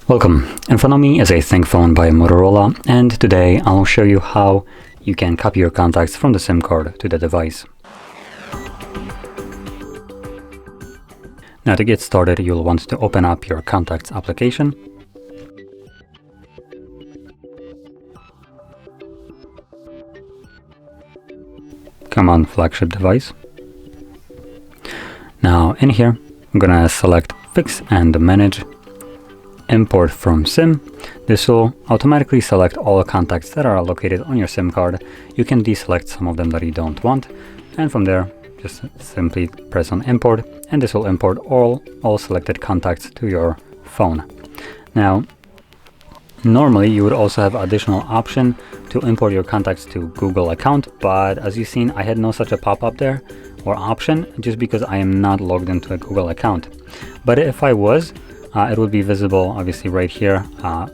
Welcome. In front of me is a ThinkPhone by Motorola, and today I'll show you how you can copy your contacts from the SIM card to the device. Now to get started, you'll want to open up your Contacts application. Come on flagship device. Now in here, I'm gonna select Fix and Manage. Import from SIM. This will automatically select all the contacts that are located on your SIM card. You can deselect some of them that you don't want, and from there just simply press on import, and this will import all selected contacts to your phone. Now normally you would also have additional option to import your contacts to Google account, but as you've seen, I had no such a pop-up there or option just because I am not logged into a Google account. But if I was, it would be visible obviously right here,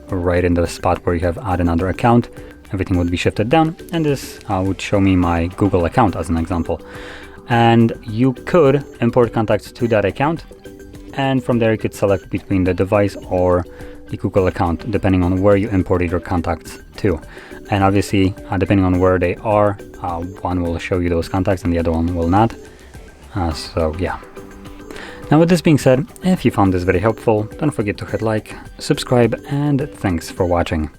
right in the spot where you have add another account. Everything would be shifted down, and this would show me my Google account as an example. And you could import contacts to that account, and from there you could select between the device or the Google account depending on where you imported your contacts to. And obviously depending on where they are, one will show you those contacts and the other one will not. So yeah. Now with this being said, if you found this very helpful, don't forget to hit like, subscribe, and thanks for watching.